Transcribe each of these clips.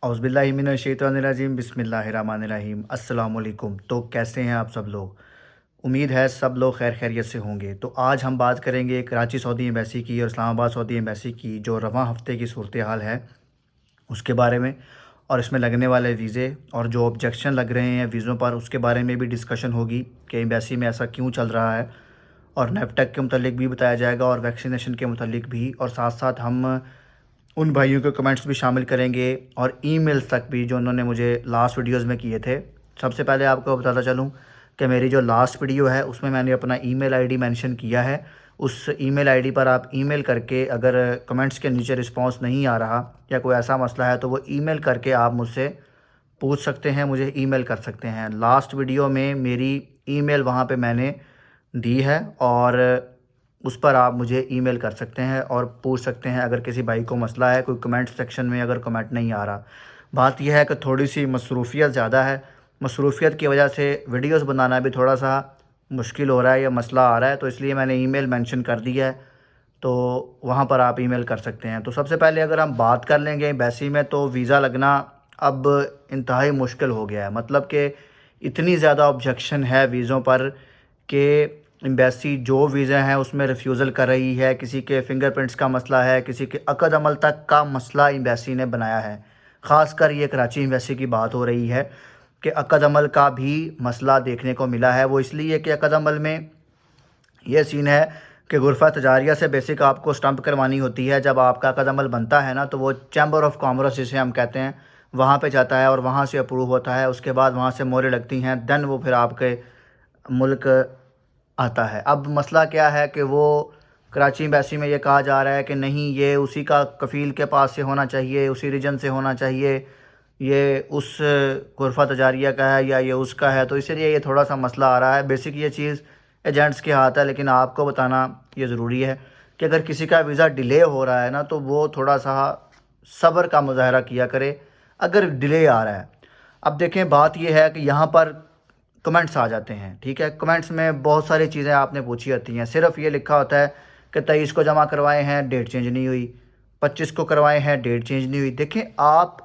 औज़ुबिल्लाहिमिनश्शैतानिर्रजीम बिस्मिल्लाहिर्रहमानिर्रहीम अस्सलाम वालेकुम। तो कैसे हैं आप सब लोग? उम्मीद है सब लोग खैर खैरियत से होंगे। तो आज हम बात करेंगे कराची सऊदी एम्बेसी की और इस्लामाबाद सऊदी एम्बेसी की जो रवां हफ़्ते की सूरत हाल है उसके बारे में, और इसमें लगने वाले वीज़े और जो ऑब्जेक्शन लग रहे हैं वीज़ों पर उसके बारे में भी डिस्कशन होगी कि एम्बेसी में ऐसा क्यों चल रहा है, और नेफ़टेक के मुतालिक भी बताया जाएगा और वैक्सीनेशन के मुतालिक भी, और साथ साथ हम उन भाइयों के कमेंट्स भी शामिल करेंगे और ईमेल्स तक भी जो उन्होंने मुझे लास्ट वीडियोस में किए थे। सबसे पहले आपको बताता चलूँ कि मेरी जो लास्ट वीडियो है उसमें मैंने अपना ईमेल आईडी मेंशन किया है। उस ईमेल आईडी पर आप ईमेल करके, अगर कमेंट्स के नीचे रिस्पांस नहीं आ रहा या कोई ऐसा मसला है तो वो ईमेल करके आप मुझसे पूछ सकते हैं, मुझे ईमेल कर सकते हैं। लास्ट वीडियो में मेरी ईमेल वहाँ पे मैंने दी है और उस पर आप मुझे ईमेल कर सकते हैं और पूछ सकते हैं अगर किसी भाई को मसला है, कोई कमेंट सेक्शन में अगर कमेंट नहीं आ रहा। बात यह है कि थोड़ी सी मसरूफ़ियत ज़्यादा है, मसरूफ़ियत की वजह से वीडियोस बनाना भी थोड़ा सा मुश्किल हो रहा है या मसला आ रहा है, तो इसलिए मैंने ईमेल मेंशन कर दिया है, तो वहाँ पर आप ईमेल कर सकते हैं। तो सबसे पहले अगर हम बात कर लेंगे एम्बेसी में, तो वीज़ा लगना अब इंतहाई मुश्किल हो गया है। मतलब कि इतनी ज़्यादा ऑब्जेक्शन है वीज़ों पर कि एम्बेसी जो वीज़े हैं उसमें रिफ्यूज़ल कर रही है। किसी के फिंगरप्रिंट्स का मसला है, किसी के अक़द अमल तक का मसला एम्बेसी ने बनाया है। ख़ासकर ये कराची एम्बेसी की बात हो रही है कि अक़द अमल का भी मसला देखने को मिला है। वो इसलिए कि अक़द अमल में ये सीन है कि गुरफ़ा तजारिया से बेसिक आपको स्टंप करवानी होती है। जब आपका अक़द अमल बनता है ना, तो वो चैम्बर ऑफ कॉमर्स जिसे हम कहते हैं वहाँ पे जाता है और वहाँ से अप्रूव होता है। उसके बाद वहाँ से मोहरें लगती हैं, देन वो फिर आपके मुल्क आता है। अब मसला क्या है कि वो कराची एम्बेसी में ये कहा जा रहा है कि नहीं, ये उसी का कफ़ील के पास से होना चाहिए, उसी रीजन से होना चाहिए, ये उस गुरफ़ा तजारिया का है या ये उसका है, तो इसलिए ये थोड़ा सा मसला आ रहा है। बेसिक ये चीज़ एजेंट्स के हाथ है, लेकिन आपको बताना ये ज़रूरी है कि अगर किसी का वीज़ा डिले हो रहा है ना, तो वो थोड़ा सा सब्र का मुज़ाहरा किया करे अगर डिले आ रहा है। अब देखें, बात यह है कि यहाँ पर कमेंट्स आ जाते हैं, ठीक है। कमेंट्स में बहुत सारी चीज़ें आपने पूछी होती हैं, सिर्फ ये लिखा होता है कि 23 को जमा करवाए हैं, डेट चेंज नहीं हुई, 25 को करवाए हैं, डेट चेंज नहीं हुई। देखें, आप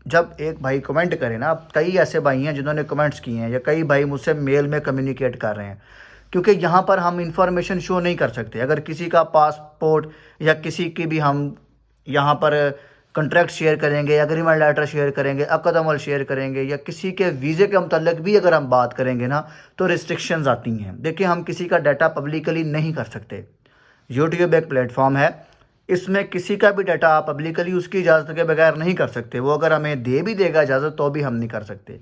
जब एक भाई कमेंट करें ना, अब कई ऐसे भाई हैं जिन्होंने कमेंट्स किए हैं या कई भाई मुझसे मेल में कम्युनिकेट कर रहे हैं, क्योंकि यहाँ पर हम इंफॉर्मेशन शो नहीं कर सकते। अगर किसी का पासपोर्ट या किसी की भी हम यहाँ पर कॉन्ट्रैक्ट शेयर करेंगे, एग्रीमेंट लेटर शेयर करेंगे, अक़द अमल शेयर करेंगे, या किसी के वीज़े के मतलब भी अगर हम बात करेंगे ना, तो रिस्ट्रिक्शंस आती हैं। देखिए, हम किसी का डाटा पब्लिकली नहीं कर सकते। यूट्यूब एक प्लेटफॉर्म है, इसमें किसी का भी डाटा आप पब्लिकली उसकी इजाज़त के बगैर नहीं कर सकते। वो अगर हमें दे भी देगा इजाज़त तो भी हम नहीं कर सकते।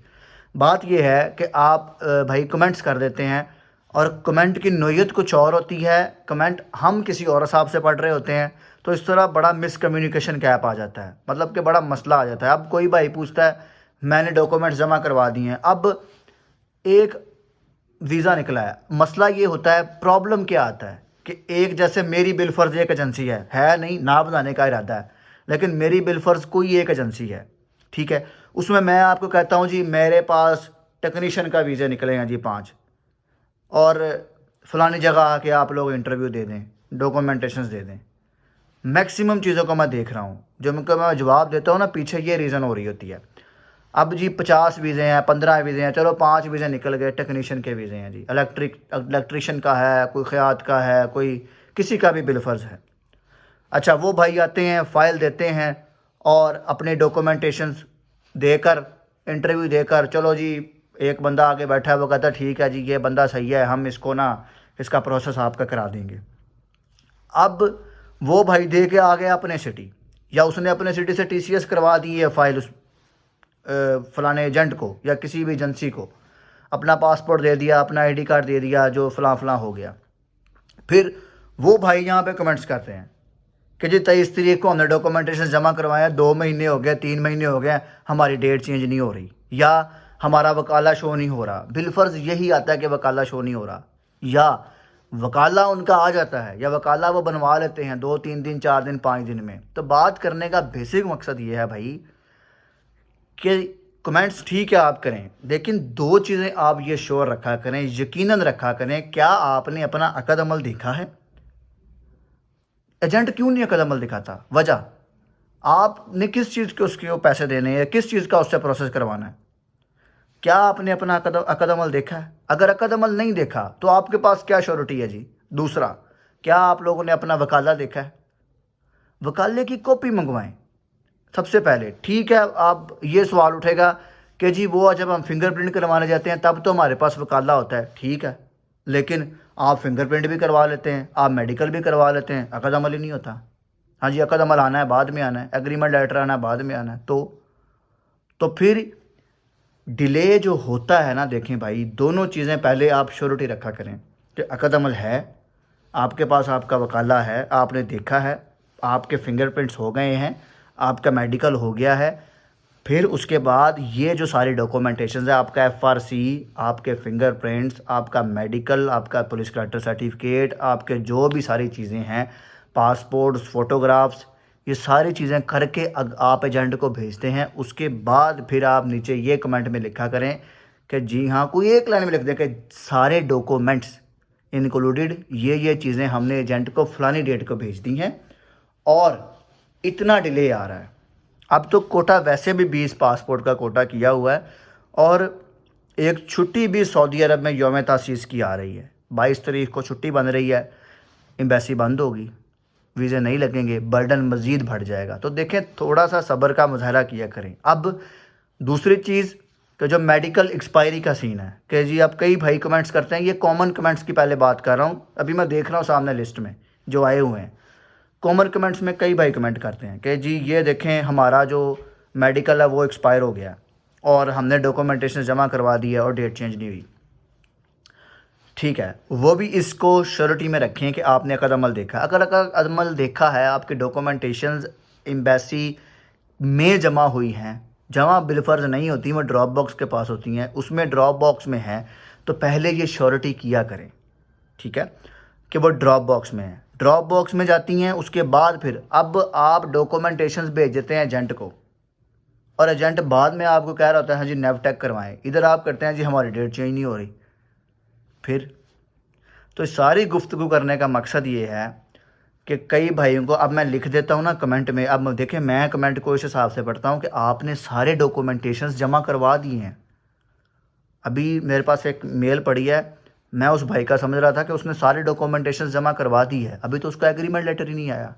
बात यह है कि आप भाई कमेंट्स कर देते हैं और कमेंट की नोयत कुछ और होती है, कमेंट हम किसी और हिसाब से पढ़ रहे होते हैं, तो इस तरह बड़ा मिसकम्युनिकेशन गैप आ जाता है, मतलब कि बड़ा मसला आ जाता है। अब कोई भाई पूछता है मैंने डॉक्यूमेंट्स जमा करवा दिए हैं, अब एक वीज़ा निकला है, मसला ये होता है, प्रॉब्लम क्या आता है कि एक जैसे मेरी बिलफर्ज एक एजेंसी है नहीं, ना बनाने का इरादा है, लेकिन मेरी बिलफर्ज कोई एक एजेंसी है, ठीक है। उसमें मैं आपको कहता हूँ जी मेरे पास टेक्नीशियन का वीज़ा निकले हैं जी 5, और फ़लानी जगह आके आप लोग इंटरव्यू दे दें, डॉक्यूमेंटेशंस दे दें। मैक्सिमम चीज़ों को मैं देख रहा हूँ, जो मैं जवाब देता हूँ ना, पीछे ये रीज़न हो रही होती है। अब जी 50 वीज़े हैं, 15 वीज़े हैं, चलो 5 वीज़े निकल गए, टेक्नीशियन के वीज़े हैं जी, इलेक्ट्रिशियन का है, कोई ख़यात का है, कोई किसी का भी बिलफर्ज है। अच्छा, वो भाई आते हैं, फ़ाइल देते हैं और अपने डॉक्यूमेंटेशंस देकर, इंटरव्यू देकर, चलो जी एक बंदा आगे बैठा है, वो कहता है ठीक है जी ये बंदा सही है, हम इसको ना इसका प्रोसेस आपका करा देंगे। अब वो भाई दे के आ गया अपने सिटी, या उसने अपने सिटी से टीसीएस करवा दी है फ़ाइल उस फ़लाने एजेंट को या किसी भी एजेंसी को, अपना पासपोर्ट दे दिया, अपना आईडी कार्ड दे दिया, जो फ़लाँ फ़लाँ हो गया। फिर वो भाई यहाँ पे कमेंट्स करते हैं कि जी 23 तारीख को हमने डॉक्यूमेंटेशन जमा करवाया, 2 महीने हो गए, 3 महीने हो गए, हमारी डेट चेंज नहीं हो रही, या हमारा वकाला शो नहीं हो रहा। बिलफर्ज यही आता है कि वकाला शो नहीं हो रहा, या वकाला उनका आ जाता है, या वकाला वो बनवा लेते हैं 2-3 दिन, 4 दिन, 5 दिन में। तो बात करने का बेसिक मकसद ये है भाई कि कमेंट्स ठीक है आप करें, लेकिन 2 चीज़ें आप ये श्योर रखा करें, यकीनन रखा करें, क्या आपने अपना अक़द अमल देखा है? एजेंट क्यों नहीं अक़द अमल दिखाता? वजह, आपने किस चीज़ के उसके वो पैसे देने हैं, किस चीज़ का उससे प्रोसेस करवाना है? क्या आपने अपना अकद अमल देखा है? अगर अकद अमल नहीं देखा तो आपके पास क्या श्योरिटी है जी? दूसरा, क्या आप लोगों ने अपना वकाला देखा है? वकाले की कॉपी मंगवाएं सबसे पहले। ठीक है, आप ये सवाल उठेगा कि जी वो जब हम फिंगरप्रिंट करवाने जाते हैं तब तो हमारे पास वकाला होता है। ठीक है, लेकिन आप फिंगरप्रिंट भी करवा लेते हैं, आप मेडिकल भी करवा लेते हैं, अकद अमल ही नहीं होता। हाँ जी, अकद अमल आना है बाद में आना है, एग्रीमेंट लेटर आना है बाद में आना है। तो फिर डिले जो होता है ना, देखें भाई, दोनों चीज़ें पहले आप श्योरिटी रखा करें कि अकद अमल है, आपके पास आपका वकाला है, आपने देखा है, आपके फिंगरप्रिंट्स हो गए हैं, आपका मेडिकल हो गया है। फिर उसके बाद ये जो सारी डॉक्यूमेंटेशन है, आपका FRC, आपके फिंगरप्रिंट्स, आपका मेडिकल, आपका पुलिस कलेक्टर सर्टिफिकेट, आपके जो भी सारी चीज़ें हैं, पासपोर्ट्स, फ़ोटोग्राफ्स, ये सारी चीज़ें करके आप एजेंट को भेजते हैं। उसके बाद फिर आप नीचे ये कमेंट में लिखा करें कि जी हाँ, कोई एक लाइन में लिख दें कि सारे डॉक्यूमेंट्स इंक्लूडेड ये चीज़ें हमने एजेंट को फलानी डेट को भेज दी हैं और इतना डिले आ रहा है। अब तो कोटा वैसे भी 20 पासपोर्ट का कोटा किया हुआ है और एक छुट्टी भी सऊदी अरब में यौम तासीस की आ रही है। 22 तारीख को छुट्टी बन रही है, एम्बेसी बंद होगी, वीज़े नहीं लगेंगे, बर्डन मज़ीद बढ़ जाएगा। तो देखें, थोड़ा सा सब्र का मुजाहरा किया करें। अब दूसरी चीज़ कि जो मेडिकल एक्सपायरी का सीन है कि जी अब कई भाई कमेंट्स करते हैं, ये कॉमन कमेंट्स की पहले बात कर रहा हूँ, अभी मैं देख रहा हूँ सामने लिस्ट में जो आए हुए हैं। कॉमन कमेंट्स में कई भाई कमेंट करते हैं कि जी ये देखें हमारा जो मेडिकल है वो एक्सपायर हो गया और हमने डॉक्यूमेंटेशन जमा करवा दी है और डेट चेंज नहीं हुई। ठीक है, वो भी इसको श्योरिटी में रखें कि आपने अकद अमल देखा। अगर अकद अमल देखा है, आपके डॉक्यूमेंटेशंस एम्बेसी में जमा हुई हैं, जमा बिलफर्ज नहीं होती, वो ड्रॉप बॉक्स के पास होती हैं, उसमें ड्रॉप बॉक्स में है, तो पहले ये श्योरिटी किया करें। ठीक है, कि वो ड्रॉप बॉक्स में है, ड्रॉप बॉक्स में जाती हैं। उसके बाद फिर अब आप डॉक्यूमेंटेशंस भेज देते हैं एजेंट को और एजेंट बाद में आपको कह रहा होता है हाँ जी नेवटेक करवाएं, इधर आप करते हैं जी हमारी डेट चेंज नहीं हो रही। फिर तो सारी गुफ्तगू करने का मकसद ये है कि कई भाइयों को, अब मैं लिख देता हूँ ना कमेंट में, अब देखें मैं कमेंट को इस हिसाब से पढ़ता हूँ कि आपने सारे डॉक्यूमेंटेशंस जमा करवा दिए हैं। अभी मेरे पास एक मेल पड़ी है, मैं उस भाई का समझ रहा था कि उसने सारे डॉक्यूमेंटेशन जमा करवा दी है, अभी तो उसका एग्रीमेंट लेटर ही नहीं आया।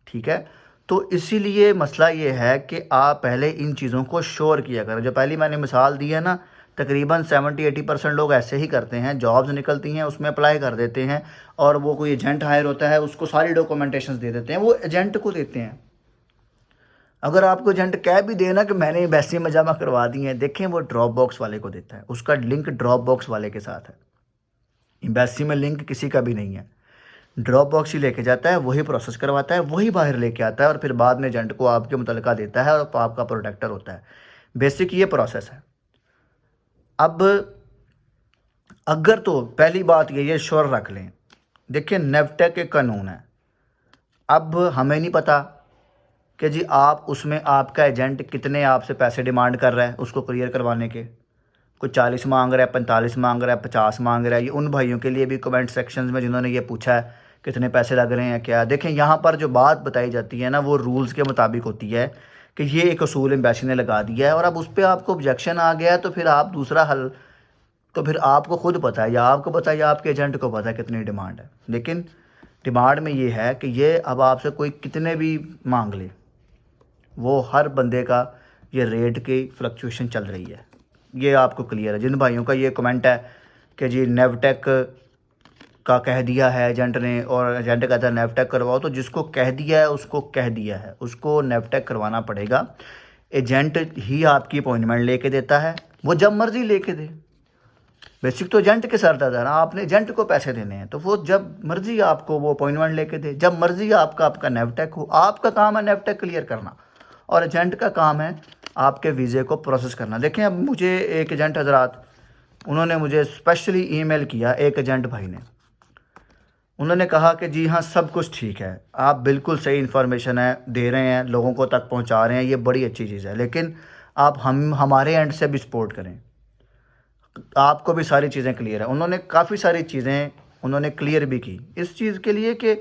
ठीक है, तो इसीलिए मसला ये है कि आप पहले इन चीज़ों को श्योर किया करें। जो पहली मैंने मिसाल दी है ना, तकरीबन 70-80% लोग ऐसे ही करते हैं, जॉब्स निकलती हैं उसमें अप्लाई कर देते हैं और वो कोई एजेंट हायर होता है उसको सारी डॉक्यूमेंटेशन दे देते हैं, वो एजेंट को देते हैं। अगर आपको एजेंट कह भी देना कि मैंने एम्बेसी में जमा करवा दी है, देखें वो ड्रॉप बॉक्स वाले को देता है, उसका लिंक ड्रॉप बॉक्स वाले के साथ है। एम्बेसी में लिंक किसी का भी नहीं है, ड्रॉप बॉक्स ही लेके जाता है, वही प्रोसेस करवाता है, वही बाहर लेके आता है और फिर बाद में एजेंट को आपके मुतलका देता है और आपका प्रोटेक्टर होता है। बेसिक ये प्रोसेस है। अब अगर तो पहली बात ये श्योर रख लें, देखिए नेवटेक के कानून है। अब हमें नहीं पता कि जी आप उसमें आपका एजेंट कितने आपसे पैसे डिमांड कर रहा है उसको क्लियर करवाने के। कोई 40 मांग रहा है, 45 मांग रहा है, 50 मांग रहा है। ये उन भाइयों के लिए भी कमेंट सेक्शंस में जिन्होंने ये पूछा है कितने पैसे लग रहे हैं क्या। देखें यहाँ पर जो बात बताई जाती है ना वो रूल्स के मुताबिक होती है कि ये एक असूल एम्बेसी ने लगा दिया है और अब उस पर आपको ऑब्जेक्शन आ गया है तो फिर आप दूसरा हल, तो फिर आपको खुद पता है या आपको पता है या आपके एजेंट को पता है कितनी डिमांड है। लेकिन डिमांड में ये है कि ये अब आपसे कोई कितने भी मांग ले, वो हर बंदे का ये रेट की फ्लक्चुएशन चल रही है, ये आपको क्लियर है। जिन भाइयों का ये कमेंट है कि जी नेवटेक का कह दिया है एजेंट ने और एजेंट कहता है नेवटेक करवाओ, तो जिसको कह दिया है उसको कह दिया है, उसको नेवटेक करवाना पड़ेगा। एजेंट ही आपकी अपॉइंटमेंट लेके देता है, वो जब मर्जी लेके दे। बेसिक तो एजेंट के सर दादा ना, आपने एजेंट को पैसे देने हैं तो वो जब मर्जी आपको वो अपॉइंटमेंट लेके दे, जब मर्जी आपका नेवटेक हो। आपका काम है नेवटेक क्लियर करना और एजेंट का काम है आपके वीज़े को प्रोसेस करना। देखें, अब मुझे एक एजेंट हजरात, उन्होंने मुझे स्पेशली ईमेल किया, एक एजेंट भाई ने, उन्होंने कहा कि जी हाँ सब कुछ ठीक है, आप बिल्कुल सही इन्फॉर्मेशन है दे रहे हैं, लोगों को तक पहुंचा रहे हैं, ये बड़ी अच्छी चीज़ है, लेकिन आप हमारे एंड से भी सपोर्ट करें, आपको भी सारी चीज़ें क्लियर है। उन्होंने काफ़ी सारी चीज़ें उन्होंने क्लियर भी की इस चीज़ के लिए कि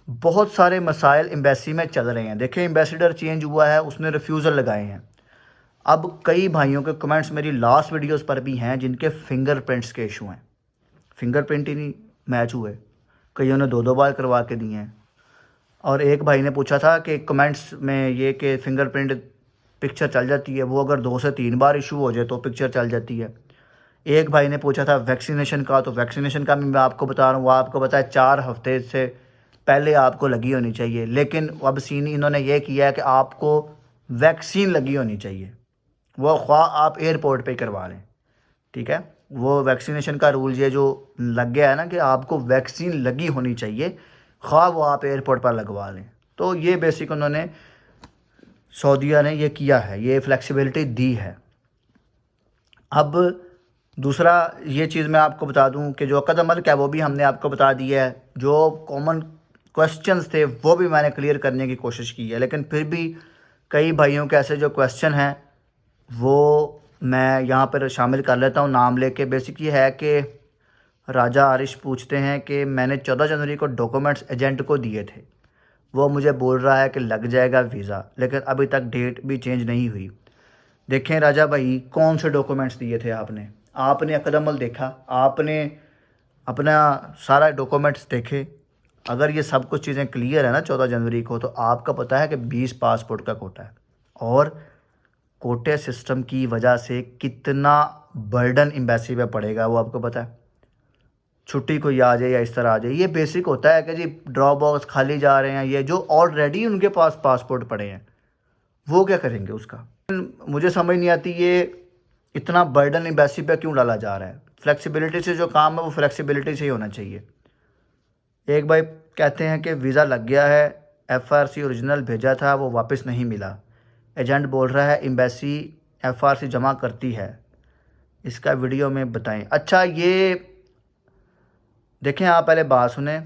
बहुत सारे मसाइल एम्बेसी में चल रहे हैं। देखिए एम्बेसडर चेंज हुआ है, उसने रिफ्यूज़ल लगाए हैं। अब कई भाइयों के कमेंट्स मेरी लास्ट वीडियोस पर भी हैं जिनके फिंगरप्रिंट्स के इशू हैं, फिंगरप्रिंट ही नहीं मैच हुए, कईयों ने 2-2 बार करवा के दिए हैं। और एक भाई ने पूछा था कि कमेंट्स में ये कि फिंगरप्रिंट पिक्चर चल जाती है, वो अगर 2 से 3 बार इशू हो जाए तो पिक्चर चल जाती है। एक भाई ने पूछा था वैक्सीनेशन का, तो वैक्सीनेशन का भी मैं आपको बता रहा हूँ, वो आपको पता है 4 हफ्ते से पहले आपको लगी होनी चाहिए, लेकिन अब सीन इन्होंने ये किया है कि आपको वैक्सीन लगी होनी चाहिए, वो ख्वाह आप एयरपोर्ट पे करवा लें। ठीक है, वो वैक्सीनेशन का रूल ये जो लग गया है ना कि आपको वैक्सीन लगी होनी चाहिए, ख्वाह वो आप एयरपोर्ट पर लगवा लें। तो ये बेसिक उन्होंने सऊदीया ने ये किया है, ये फ्लेक्सिबिलिटी दी है। अब दूसरा ये चीज़ मैं आपको बता दूं कि जो अक़द अमल का है वो भी हमने आपको बता दिया है, जो कॉमन क्वेश्चंस थे वो भी मैंने क्लियर करने की कोशिश की है, लेकिन फिर भी कई भाइयों के ऐसे जो क्वेश्चन हैं वो मैं यहाँ पर शामिल कर लेता हूँ नाम लेके। बेसिक ये है कि राजा आरिश पूछते हैं कि मैंने 14 जनवरी को डॉक्यूमेंट्स एजेंट को दिए थे, वो मुझे बोल रहा है कि लग जाएगा वीज़ा, लेकिन अभी तक डेट भी चेंज नहीं हुई। देखें राजा भाई, कौन से डॉक्यूमेंट्स दिए थे आपने अक़द अमल देखा, आपने अपना सारा डॉक्यूमेंट्स देखे। अगर ये सब कुछ चीज़ें क्लियर है ना 14 जनवरी को, तो आपका पता है कि 20 पासपोर्ट का कोटा है, और कोटे सिस्टम की वजह से कितना बर्डन एम्बेसी पे पड़ेगा वो आपको पता है। छुट्टी कोई आ जाए या इस तरह आ जाए, ये बेसिक होता है कि जी ड्रॉप बॉक्स खाली जा रहे हैं, ये जो ऑलरेडी उनके पास पासपोर्ट पड़े हैं वो क्या करेंगे उसका। मुझे समझ नहीं आती ये इतना बर्डन एम्बेसी पे क्यों डाला जा रहा है। फ्लेक्सिबिलिटी से जो काम है वो फ्लेक्सिबिलिटी से ही होना चाहिए। एक भाई कहते हैं कि वीज़ा लग गया है, FRC ओरिजिनल भेजा था वो वापस नहीं मिला, एजेंट बोल रहा है एम्बेसी FRC जमा करती है, इसका वीडियो में बताएं। अच्छा ये देखें, आप पहले बात सुने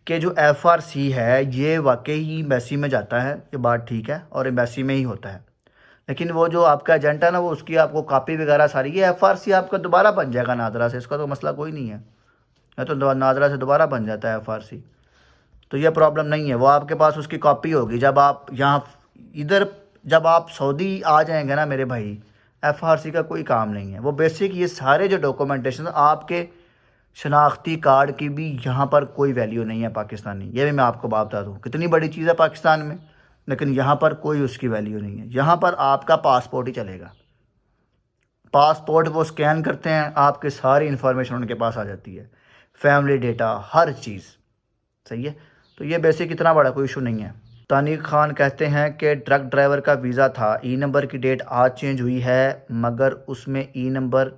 कि जो FRC है ये वाकई ही एम्बेसी में जाता है, ये बात ठीक है, और एम्बेसी में ही होता है, लेकिन वो जो आपका एजेंट है ना वो उसकी आपको कापी वगैरह सारी, ये FRC आपका दोबारा बन जाएगा नादरा से, इसका तो मसला कोई नहीं है, तो नादरा से दोबारा बन जाता है FRC, तो ये प्रॉब्लम नहीं है। वो आपके पास उसकी कॉपी होगी, जब आप यहाँ इधर जब आप सऊदी आ जाएंगे ना मेरे भाई, FRC का कोई काम नहीं है। वो बेसिक ये सारे जो डॉक्यूमेंटेशन आपके शनाख्ती कार्ड की भी यहाँ पर कोई वैल्यू नहीं है पाकिस्तानी, ये भी मैं आपको बात बता दूँ, कितनी बड़ी चीज़ है पाकिस्तान में, लेकिन यहाँ पर कोई उसकी वैल्यू नहीं है। यहाँ पर आपका पासपोर्ट ही चलेगा, पासपोर्ट वो स्कैन करते हैं, आपकी सारी इन्फॉर्मेशन उनके पास आ जाती है, फैमिली डेटा हर चीज़ सही है। तो ये बेसिक इतना बड़ा कोई इशू नहीं है। तानिक खान कहते हैं कि ट्रक ड्राइवर का वीज़ा था, ई नंबर की डेट आज चेंज हुई है, मगर उसमें ई नंबर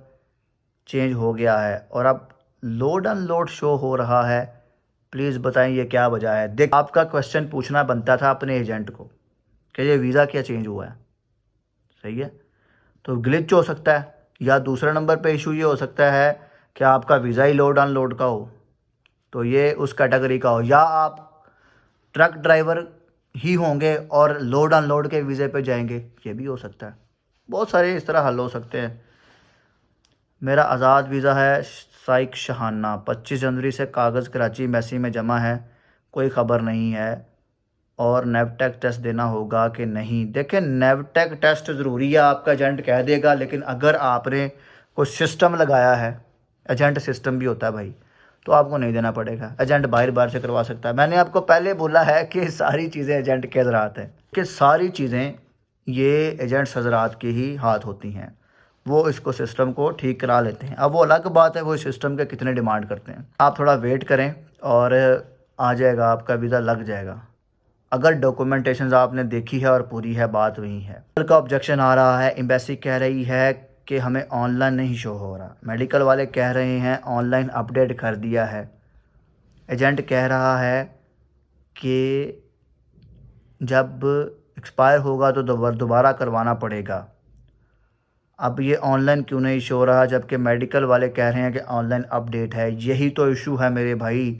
चेंज हो गया है और अब लोड अनलोड शो हो रहा है, प्लीज़ बताएं ये क्या वजह है। देख, आपका क्वेश्चन पूछना बनता था अपने एजेंट को कि ये वीज़ा क्या चेंज हुआ है, सही है। तो ग्लिच हो सकता है, या दूसरे नंबर पे इशू ये हो सकता है कि आपका वीज़ा ही लोड अनलोड का हो, तो ये उस कैटेगरी का हो, या आप ट्रक ड्राइवर ही होंगे और लोड अनलोड के वीज़े पे जाएंगे, ये भी हो सकता है। बहुत सारे इस तरह हल हो सकते हैं। मेरा आज़ाद वीज़ा है साइक शहाना, 25 जनवरी से कागज़ कराची एम्बेसी में जमा है, कोई ख़बर नहीं है, और नेवटेक टेस्ट देना होगा कि नहीं। देखें, नेवटेक टेस्ट ज़रूरी है, आपका एजेंट कह देगा, लेकिन अगर आपने कोई सिस्टम लगाया है, एजेंट सिस्टम भी होता है भाई, तो आपको नहीं देना पड़ेगा, एजेंट बाहर से करवा सकता है। मैंने आपको पहले बोला है कि सारी चीज़ें एजेंट के हज़रात हैं, कि सारी चीज़ें ये एजेंट्स हज़रात के ही हाथ होती हैं, वो इसको सिस्टम को ठीक करा लेते हैं। अब वो अलग बात है वो सिस्टम के कितने डिमांड करते हैं। आप थोड़ा वेट करें और आ जाएगा, आपका वीज़ा लग जाएगा, अगर डॉक्यूमेंटेशन आपने देखी है और पूरी है, बात वही है। मेडिकल का ऑब्जेक्शन आ रहा है, एम्बेसी कह रही है कि हमें ऑनलाइन नहीं शो हो रहा, मेडिकल वाले कह रहे हैं ऑनलाइन अपडेट कर दिया है, एजेंट कह रहा है कि जब एक्सपायर होगा तो दोबारा करवाना पड़ेगा। अब ये ऑनलाइन क्यों नहीं शो रहा, जबकि मेडिकल वाले कह रहे हैं कि ऑनलाइन अपडेट है। यही तो इशू है मेरे भाई।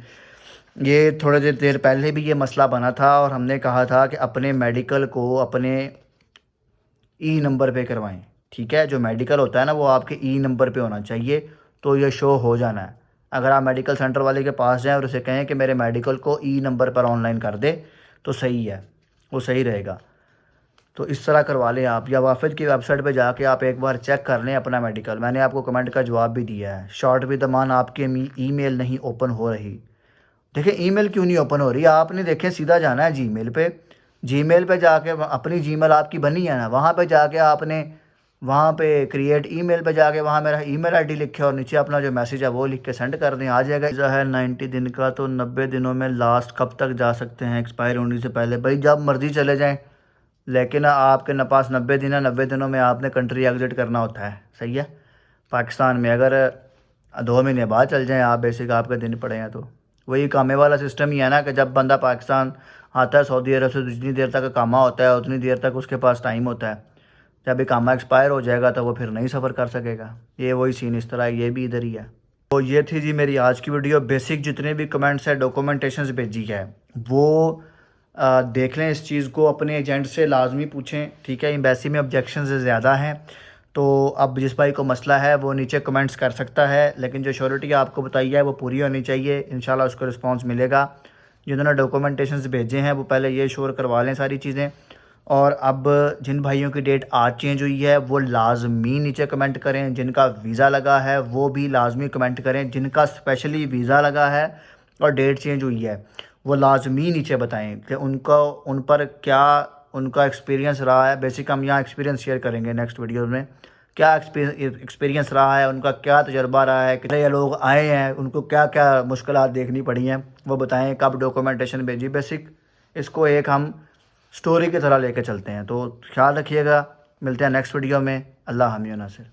ये थोड़ी देर पहले भी ये मसला बना था और हमने कहा था कि अपने मेडिकल को अपने ई नंबर पे करवाएं, ठीक है। जो मेडिकल होता है ना वो आपके ई नंबर पे होना चाहिए, तो ये शो हो जाना है। अगर आप मेडिकल सेंटर वाले के पास जाएँ और उसे कहें कि मेरे मेडिकल को ई नंबर पर ऑनलाइन कर दे तो सही है, वो सही रहेगा। तो इस तरह करवा लें आप, या वाफिद की वेबसाइट पे जाके आप एक बार चेक कर लें अपना मेडिकल। मैंने आपको कमेंट का जवाब भी दिया है। शॉर्ट विद द मान आपके ईमेल नहीं ओपन हो रही। देखिए ईमेल क्यों नहीं ओपन हो रही, आपने देखें सीधा जाना है जीमेल पे। जीमेल पे जाके अपनी जीमेल आपकी बनी है ना, वहाँ पे जाके आपने वहाँ पे क्रिएट ईमेल पे जाके वहाँ मेरा ईमेल आईडी लिखे और नीचे अपना जो मैसेज है वो लिख के सेंड कर दें, आ जाएगा। वीज़ा है 90 दिन का, तो 90 दिनों में लास्ट कब तक जा सकते हैं एक्सपायर होने से पहले? भाई जब मर्ज़ी चले जाएँ, लेकिन आपके न पास 90 दिन है, 90 दिनों में आपने कंट्री एग्जिट करना होता है। सही है। पाकिस्तान में अगर 2 महीने बाद चल जाएँ आप, बेसिक आपके दिन पड़े हैं, तो वही कामे वाला सिस्टम ही है ना कि जब बंदा पाकिस्तान आता है सऊदी अरब से, जितनी देर तक कामा होता है उतनी देर तक उसके पास टाइम होता है। जब ये कामा एक्सपायर हो जाएगा तो वो फिर नहीं सफ़र कर सकेगा। ये वही सीन इस तरह, ये भी इधर ही है। तो ये थी जी मेरी आज की वीडियो। बेसिक जितने भी कमेंट्स है, डॉक्यूमेंटेशंस भेजी है, वो देख लें। इस चीज़ को अपने एजेंट से लाजमी पूछें, ठीक है। एम्बेसी में ऑब्जेक्शन ज़्यादा हैं, तो अब जिस भाई को मसला है वो नीचे कमेंट्स कर सकता है, लेकिन जो श्योरिटी आपको बताई है वो पूरी होनी चाहिए। इंशाल्लाह उसको रिस्पांस मिलेगा। जिन्होंने डॉक्यूमेंटेशंस भेजे हैं वो पहले ये श्योर करवा लें सारी चीज़ें। और अब जिन भाइयों की डेट आज चेंज हुई है वो लाजमी नीचे कमेंट करें। जिनका वीज़ा लगा है वो भी लाजमी कमेंट करें। जिनका स्पेशली वीज़ा लगा है और डेट चेंज हुई है वो लाजमी नीचे बताएं कि उन पर क्या उनका एक्सपीरियंस रहा है। बेसिक हम यहाँ एक्सपीरियंस शेयर करेंगे नेक्स्ट वीडियो में, क्या एक्सपीरियंस रहा है, उनका क्या तजर्बा रहा है, कितने लोग आए हैं, उनको क्या क्या मुश्किलात देखनी पड़ी हैं, वो बताएं। कब डॉक्यूमेंटेशन भेजी, बेसिक इसको एक हम स्टोरी की तरह लेके चलते हैं। तो ख्याल रखिएगा, मिलते हैं नेक्स्ट वीडियो में। अल्लाह हामी नासिर।